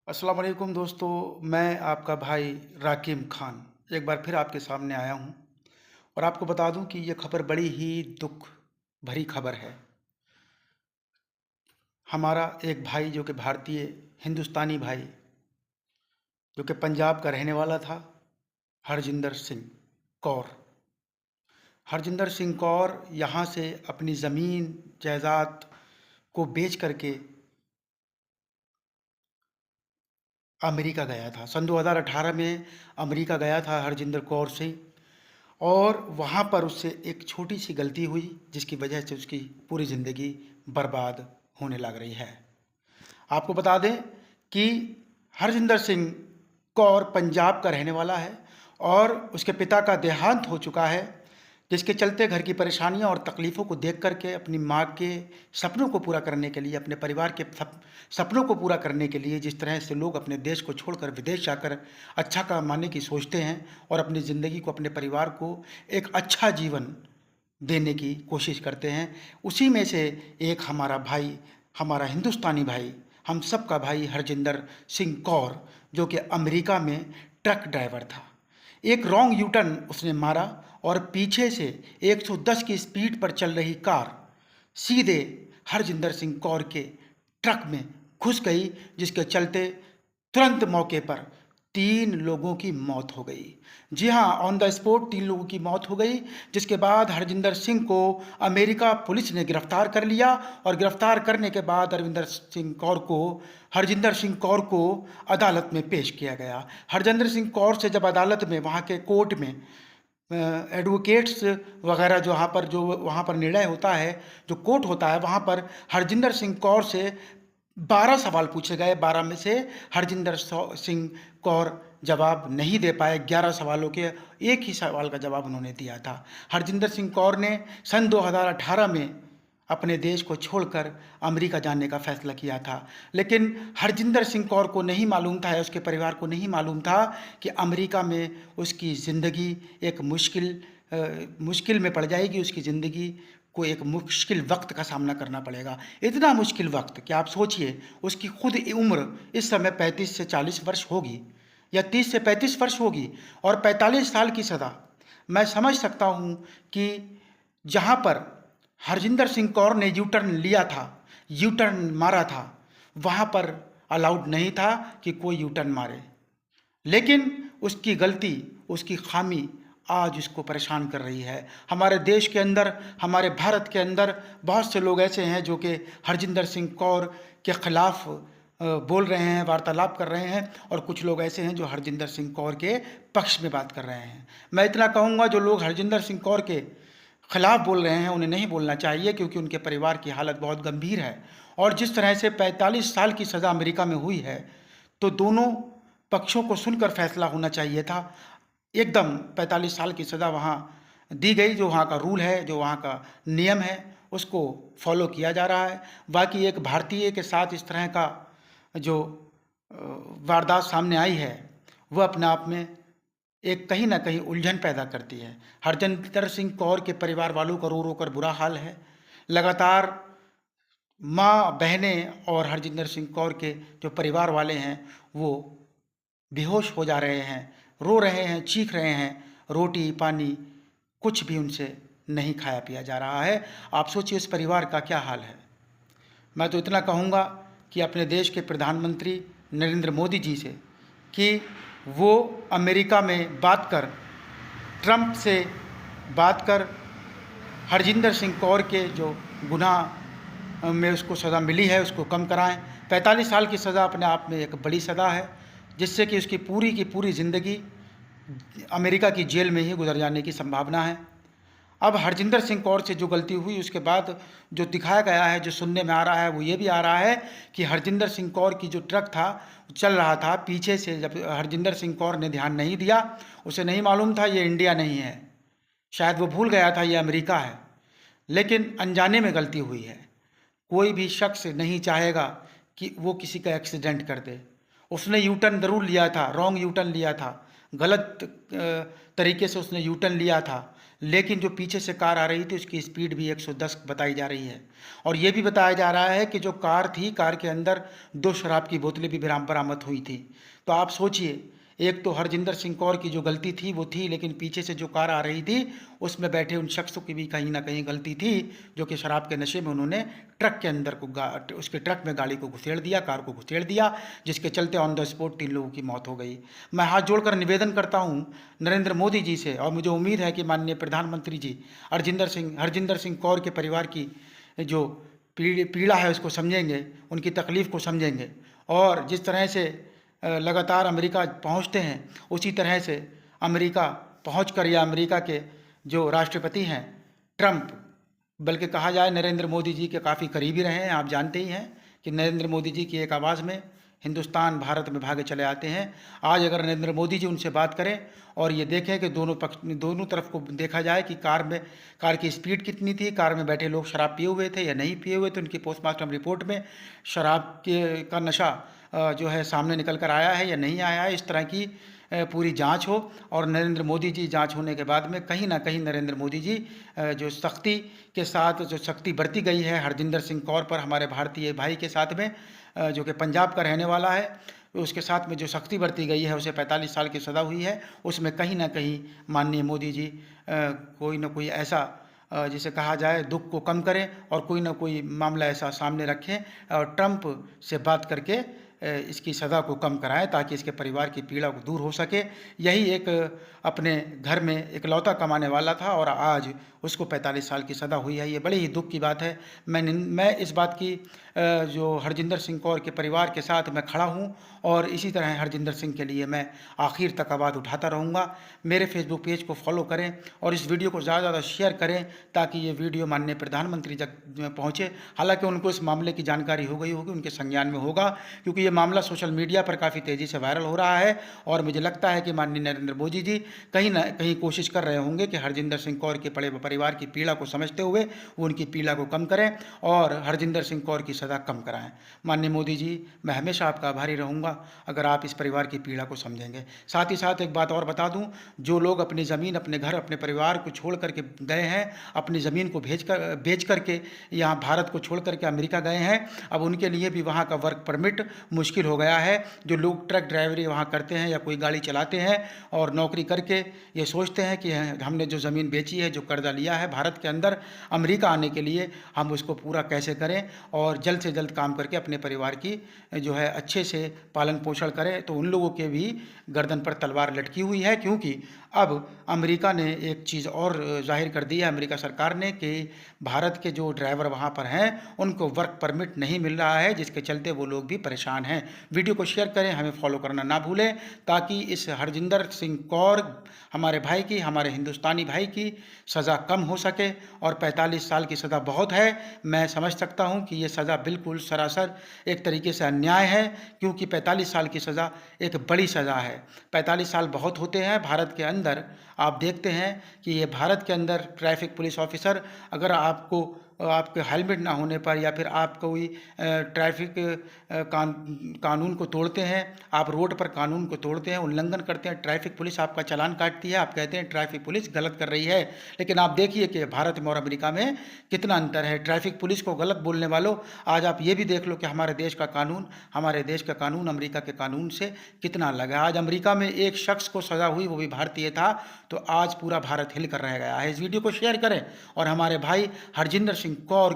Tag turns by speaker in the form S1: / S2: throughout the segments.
S1: अस्सलाम वालेकुम दोस्तों, मैं आपका भाई राकिम खान एक बार फिर आपके सामने आया हूँ और आपको बता दूँ कि ये खबर बड़ी ही दुख भरी खबर है। हमारा एक भाई जो कि भारतीय हिंदुस्तानी भाई जो कि पंजाब का रहने वाला था, हरजिंदर सिंह कौर। हरजिंदर सिंह कौर यहाँ से अपनी ज़मीन जायदाद को बेच करके अमेरिका गया था। सन 2018 में अमेरिका गया था हरजिंदर कौर सिंह और वहाँ पर उससे एक छोटी-सी गलती हुई, जिसकी वजह से उसकी पूरी ज़िंदगी बर्बाद होने लग रही है। आपको बता दें कि हरजिंदर सिंह कौर पंजाब का रहने वाला है और उसके पिता का देहांत हो चुका है, जिसके चलते घर की परेशानियां और तकलीफ़ों को देख कर के अपनी माँ के सपनों को पूरा करने के लिए, अपने परिवार के सपनों को पूरा करने के लिए, जिस तरह से लोग अपने देश को छोड़कर विदेश जाकर अच्छा कमाने की सोचते हैं और अपनी ज़िंदगी को, अपने परिवार को एक अच्छा जीवन देने की कोशिश करते हैं, उसी में से एक हमारा भाई, हमारा हिंदुस्तानी भाई, हम सब का भाई हरजिंदर सिंह कौर, जो कि अमेरिका में ट्रक ड्राइवर था। एक रॉन्ग यू टर्न उसने मारा और पीछे से 110 की स्पीड पर चल रही कार सीधे हरजिंदर सिंह कौर के ट्रक में घुस गई, जिसके चलते तुरंत मौके पर 3 लोगों की मौत हो गई। जी हाँ, ऑन द स्पॉट 3 लोगों की मौत हो गई, जिसके बाद हरजिंदर सिंह को अमेरिका पुलिस ने गिरफ्तार कर लिया और गिरफ्तार करने के बाद हरजिंदर सिंह कौर को अदालत में पेश किया गया। हरजिंदर सिंह कौर से जब अदालत में, वहाँ के कोर्ट में एडवोकेट्स वगैरह जो वहाँ पर निर्णय होता है, जो कोर्ट होता है, वहाँ पर हरजिंदर सिंह कौर से 12 सवाल पूछे गए। 12 में से हरजिंदर सिंह कौर जवाब नहीं दे पाए। 11 सवालों के एक ही सवाल का जवाब उन्होंने दिया था। हरजिंदर सिंह कौर ने सन 2018 में अपने देश को छोड़कर अमेरिका जाने का फैसला किया था, लेकिन हरजिंदर सिंह कौर को नहीं मालूम था, या उसके परिवार को नहीं मालूम था कि अमेरिका में उसकी ज़िंदगी एक मुश्किल में पड़ जाएगी। उसकी ज़िंदगी को एक मुश्किल वक्त का सामना करना पड़ेगा। इतना मुश्किल वक्त कि आप सोचिए, उसकी खुद उम्र इस समय 35 से 40 वर्ष होगी या 30 से 35 वर्ष होगी और 45 साल की सज़ा। मैं समझ सकता हूँ कि जहाँ पर हरजिंदर सिंह कौर ने यू टर्न लिया था, यू टर्न मारा था, वहाँ पर अलाउड नहीं था कि कोई यू टर्न मारे, लेकिन उसकी गलती, उसकी खामी आज उसको परेशान कर रही है। हमारे देश के अंदर, हमारे भारत के अंदर बहुत से लोग ऐसे हैं जो कि हरजिंदर सिंह कौर के ख़िलाफ़ बोल रहे हैं, वार्तालाप कर रहे हैं, और कुछ लोग ऐसे हैं जो हरजिंदर सिंह कौर के पक्ष में बात कर रहे हैं। मैं इतना कहूँगा, जो लोग हरजिंदर सिंह कौर के खिलाफ बोल रहे हैं, उन्हें नहीं बोलना चाहिए, क्योंकि उनके परिवार की हालत बहुत गंभीर है। और जिस तरह से 45 साल की सज़ा अमेरिका में हुई है, तो दोनों पक्षों को सुनकर फैसला होना चाहिए था। एकदम 45 साल की सज़ा वहाँ दी गई। जो वहाँ का रूल है, जो वहाँ का नियम है, उसको फॉलो किया जा रहा है। बाकी एक भारतीय के साथ इस तरह का जो वारदात सामने आई है, वह अपने आप में एक कहीं न कहीं उलझन पैदा करती है। हरजिंदर सिंह कौर के परिवार वालों का रो रो कर बुरा हाल है। लगातार माँ, बहनें और हरजिंदर सिंह कौर के जो परिवार वाले हैं, वो बेहोश हो जा रहे हैं, रो रहे हैं, चीख रहे हैं। रोटी पानी कुछ भी उनसे नहीं खाया पिया जा रहा है। आप सोचिए उस परिवार का क्या हाल है। मैं तो इतना कहूँगा कि अपने देश के प्रधानमंत्री नरेंद्र मोदी जी से कि वो अमेरिका में बात कर, ट्रंप से बात कर, हरजिंदर सिंह कौर के जो गुनाह में उसको सज़ा मिली है, उसको कम कराएं। 45 साल की सज़ा अपने आप में एक बड़ी सज़ा है, जिससे कि उसकी पूरी की पूरी ज़िंदगी अमेरिका की जेल में ही गुजर जाने की संभावना है। अब हरजिंदर सिंह कौर से जो गलती हुई, उसके बाद जो दिखाया गया है, जो सुनने में आ रहा है, वो ये भी आ रहा है कि हरजिंदर सिंह कौर की जो ट्रक था, चल रहा था पीछे से। जब हरजिंदर सिंह कौर ने ध्यान नहीं दिया, उसे नहीं मालूम था ये इंडिया नहीं है, शायद वो भूल गया था ये अमेरिका है, लेकिन अनजाने में गलती हुई है। कोई भी शख्स नहीं चाहेगा कि वो किसी का एक्सीडेंट कर दे। उसने यू टर्न ज़रूर लिया था, रॉन्ग यू टर्न लिया था, गलत तरीके से उसने यू टर्न लिया था, लेकिन जो पीछे से कार आ रही थी उसकी स्पीड भी 110 बताई जा रही है। और ये भी बताया जा रहा है कि जो कार थी, कार के अंदर 2 शराब की बोतलें भी बरामद हुई थी। तो आप सोचिए, एक तो हरजिंदर सिंह कौर की जो गलती थी वो थी, लेकिन पीछे से जो कार आ रही थी उसमें बैठे उन शख्सों की भी कहीं ना कहीं गलती थी, जो कि शराब के नशे में उन्होंने ट्रक के अंदर उसके ट्रक में गाड़ी को घुसेड़ दिया, कार को घुसेड़ दिया, जिसके चलते ऑन द स्पॉट 3 लोगों की मौत हो गई। मैं हाथ जोड़कर निवेदन करता हूँ नरेंद्र मोदी जी से, और मुझे उम्मीद है कि माननीय प्रधानमंत्री जी हरजिंदर सिंह कौर के परिवार की जो पीड़ा है उसको समझेंगे, उनकी तकलीफ़ को समझेंगे, और जिस तरह से लगातार अमेरिका पहुंचते हैं उसी तरह से अमेरिका पहुंचकर, या अमेरिका के जो राष्ट्रपति हैं ट्रंप, बल्कि कहा जाए नरेंद्र मोदी जी के काफ़ी करीबी रहे हैं। आप जानते ही हैं कि नरेंद्र मोदी जी की एक आवाज़ में हिंदुस्तान भारत में भागे चले आते हैं। आज अगर नरेंद्र मोदी जी उनसे बात करें और ये देखें कि दोनों तरफ को देखा जाए कि कार की स्पीड कितनी थी, कार में बैठे लोग शराब पिए हुए थे या नहीं पिए हुए, तो उनकी पोस्टमार्टम रिपोर्ट में शराब का नशा जो है सामने निकल कर आया है या नहीं आया है, इस तरह की पूरी जांच हो। और नरेंद्र मोदी जी जांच होने के बाद में कहीं ना कहीं नरेंद्र मोदी जी जो सख्ती के साथ जो सख्ती बरती गई है हरजिंदर सिंह कौर पर, हमारे भारतीय भाई के साथ में, जो कि पंजाब का रहने वाला है, उसके साथ में जो सख्ती बरती गई है, उसे 45 साल की सज़ा हुई है, उसमें कहीं ना कहीं माननीय मोदी जी कोई ना कोई ऐसा जिसे कहा जाए दुख को कम करें और कोई ना कोई मामला ऐसा सामने रखें और ट्रंप से बात करके इसकी सज़ा को कम कराएं, ताकि इसके परिवार की पीड़ा को दूर हो सके। यही एक अपने घर में इकलौता कमाने वाला था और आज उसको 45 साल की सज़ा हुई है। ये बड़ी ही दुख की बात है। मैं इस बात की जो हरजिंदर सिंह कौर के परिवार के साथ मैं खड़ा हूँ और इसी तरह हरजिंदर सिंह के लिए मैं आखिर तक आवाज़ उठाता रहूँगा। मेरे फेसबुक पेज को फॉलो करें और इस वीडियो को ज़्यादा से ज़्यादा शेयर करें, ताकि ये वीडियो माननीय प्रधानमंत्री तक पहुँचे। हालांकि उनको इस मामले की जानकारी हो गई होगी, उनके संज्ञान में होगा, क्योंकि ये मामला सोशल मीडिया पर काफ़ी तेज़ी से वायरल हो रहा है। और मुझे लगता है कि माननीय नरेंद्र मोदी जी कहीं ना कहीं कोशिश कर रहे होंगे कि हरजिंदर सिंह कौर के परिवार की पीड़ा को समझते हुए वो उनकी पीड़ा को कम करें और हरजिंदर सिंह कौर की सज़ा कम कराएं। माननीय मोदी जी, मैं हमेशा आपका आभारी रहूँगा अगर आप इस परिवार की पीड़ा को समझेंगे। साथ ही साथ एक बात और बता दूं, जो लोग अपनी ज़मीन, अपने घर, अपने परिवार को छोड़ करके गए हैं, अपनी ज़मीन को बेच करके यहाँ भारत को छोड़ करके अमेरिका गए हैं, अब उनके लिए भी वहाँ का वर्क परमिट मुश्किल हो गया है। जो लोग ट्रक ड्राइवरी वहाँ करते हैं या कोई गाड़ी चलाते हैं और नौकरी करके ये सोचते हैं कि हमने जो ज़मीन बेची है, जो कर्जा लिया है भारत के अंदर अमेरिका आने के लिए, हम उसको पूरा कैसे करें और जल्द से जल्द काम करके अपने परिवार की जो है अच्छे से पालन पोषण करें, तो उन लोगों के भी गर्दन पर तलवार लटकी हुई है। क्योंकि अब अमेरिका ने एक चीज़ और जाहिर कर दी है, अमेरिका सरकार ने, कि भारत के जो ड्राइवर वहाँ पर हैं उनको वर्क परमिट नहीं मिल रहा है, जिसके चलते वो लोग भी परेशान हैं। वीडियो को शेयर करें, हमें फॉलो करना ना भूलें, ताकि इस हरजिंदर सिंह कौर हमारे भाई की, हमारे हिंदुस्तानी भाई की सज़ा कम हो सके। और 45 साल की सज़ा बहुत है, मैं समझ सकता हूँ कि ये सज़ा बिल्कुल सरासर एक तरीके से अन्याय है, क्योंकि 45 साल की सज़ा एक बड़ी सज़ा है। 45 साल बहुत होते हैं भारत के अंदर। आप देखते हैं कि ये भारत के अंदर ट्रैफिक पुलिस ऑफिसर अगर आपके हेलमेट ना होने पर या फिर आप कोई ट्रैफिक कानून को तोड़ते हैं, आप रोड पर कानून को तोड़ते हैं, उल्लंघन करते हैं, ट्रैफिक पुलिस आपका चालान काटती है, आप कहते हैं ट्रैफिक पुलिस गलत कर रही है। लेकिन आप देखिए कि भारत में और अमेरिका में कितना अंतर है। ट्रैफिक पुलिस को गलत बोलने वालों, आज आप ये भी देख लो कि हमारे देश का कानून अमेरिका के कानून से कितना अलग है। आज अमेरिका में एक शख्स को सज़ा हुई, वो भी भारतीय था, तो आज पूरा भारत हिल कर रह गया है। इस वीडियो को शेयर करें और हमारे भाई हरजिंदर सिंह कौर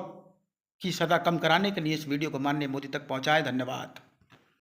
S1: की सज़ा कम कराने के लिए इस वीडियो को माननीय मोदी तक पहुंचाएं। धन्यवाद।